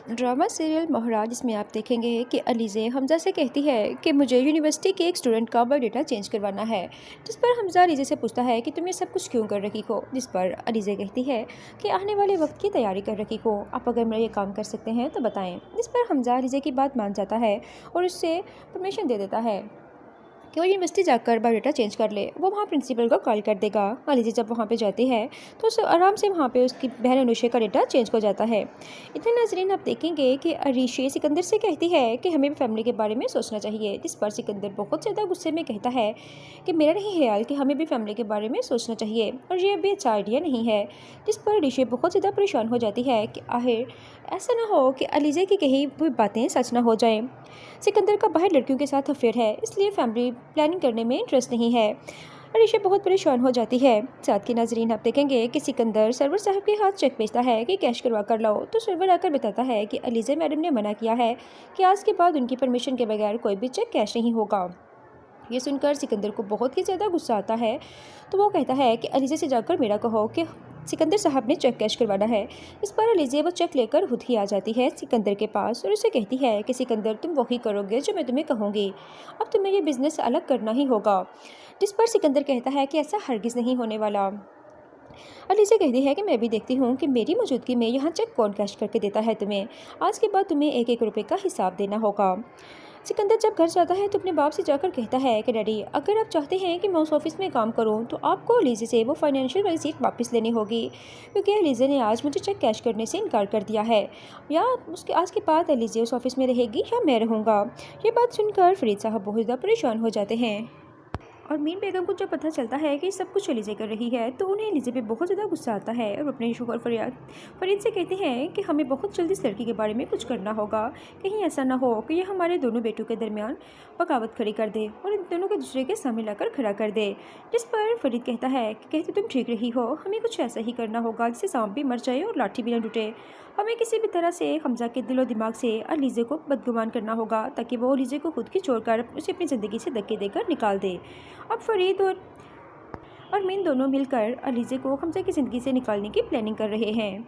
Drama serial मोहराज, जिसमें आप देखेंगे कि अलीज़े हमज़ा से कहती है कि मुझे यूनिवर्सिटी के एक स्टूडेंट का बायोडाटा चेंज करवाना है, जिस पर हमज़ा अलीज़े से पूछता है कि तुम ये सब कुछ क्यों कर रही हो, जिस पर अलीज़े कहती है कि आने वाले वक्त की तैयारी कर रही हो, आप अगर मेरा ये काम कर सकते हैं तो बताएं। जिस पर हमज़ा अलीज़े की बात मान जाता है और उससे परमिशन दे देता है कि वो यूनिवर्सिटी जाकर बायोडाटा चेंज कर ले। वो वहाँ प्रिंसिपल को कॉल कर देगा। अलीज़े जब वहाँ पे जाती है तो उसे आराम से वहाँ पे उसकी बहन अनुषा का डेटा चेंज हो जाता है। इतने नाज़रीन आप देखेंगे कि अरीशे सिकंदर से कहती है कि हमें भी फैमिली के बारे में सोचना चाहिए, जिस पर सिकंदर बहुत ज़्यादा गुस्से में कहता है कि मेरा नहीं ख्याल कि हमें भी फैमिली के बारे में सोचना चाहिए और ये भी अच्छा आइडिया नहीं है। जिस पर अरीशे बहुत ज़्यादा परेशान हो जाती है कि आखिर ऐसा ना हो कि अलीज़े की कही हुई बातें सच ना हो जाएं। सिकंदर का बाहर लड़कियों के साथ अफेयर है, इसलिए फैमिली प्लानिंग करने में इंटरेस्ट नहीं है। अरीशा बहुत परेशान हो जाती है। साथ के नाजरीन आप देखेंगे कि सिकंदर सरवर साहब के हाथ चेक भेजता है कि कैश करवा कर लाओ, तो सरवर आकर बताता है कि अलीज़ा मैडम ने मना किया है कि आज के बाद उनकी परमिशन के बगैर कोई भी चेक कैश नहीं होगा। ये सुनकर सिकंदर को बहुत ही ज़्यादा गुस्सा आता है, तो वो कहता है कि अलीज़ा से जाकर मेरा कहो कि सिकंदर साहब ने चेक कैश करवाना है। इस पर अलीज़ा वो चेक लेकर खुद ही आ जाती है सिकंदर के पास और उसे कहती है कि सिकंदर तुम वही करोगे जो मैं तुम्हें कहूँगी, अब तुम्हें ये बिज़नेस अलग करना ही होगा। जिस पर सिकंदर कहता है कि ऐसा हरगिज़ नहीं होने वाला। अलीज़ा कहती है कि मैं भी देखती हूँ कि मेरी मौजूदगी में यहाँ चेक कौन कैश करके देता है तुम्हें, आज के बाद तुम्हें एक एक रुपये का हिसाब देना होगा। सिकंदर जब घर जाता है तो अपने बाप से जाकर कहता है कि डैडी, अगर आप चाहते हैं कि मैं उस ऑफिस में काम करूं तो आपको अलीज़े से वो फाइनेंशियल वाली सीट वापस लेनी होगी, क्योंकि अलीज़े ने आज मुझे चेक कैश करने से इनकार कर दिया है, या उसके आज के बाद अलीज़े उस ऑफिस में रहेगी या मैं रहूँगा। ये बात सुनकर फरीद साहब बहुत ज़्यादा परेशान हो जाते हैं और मीन बेगम को जब पता चलता है कि सब कुछ अलीज़े कर रही है तो उन्हें अलीज़े पे बहुत ज़्यादा गुस्सा आता है और अपने शोहर फरीद से कहते हैं कि हमें बहुत जल्दी इस लड़की के बारे में कुछ करना होगा, कहीं ऐसा ना हो कि ये हमारे दोनों बेटों के दरमियान बगावत खड़ी कर दे और इन दोनों को दूसरे के सामने लाकर खड़ा कर दे। जिस पर फरीद कहता है कि कहते तुम ठीक रही हो, हमें कुछ ऐसा ही करना होगा जिससे सांप भी मर जाए और लाठी भी न टूटे। हमें किसी भी तरह से हमजा के दिलो दिमाग से अलीज़े को बदगुमान करना होगा ताकि वो अलीज़े को खुद की छोड़कर उसे अपनी ज़िंदगी से धक्के देकर निकाल दे। अब फरीद और मीन दोनों मिलकर अलीज़े को हमजा की ज़िंदगी से निकालने की प्लानिंग कर रहे हैं।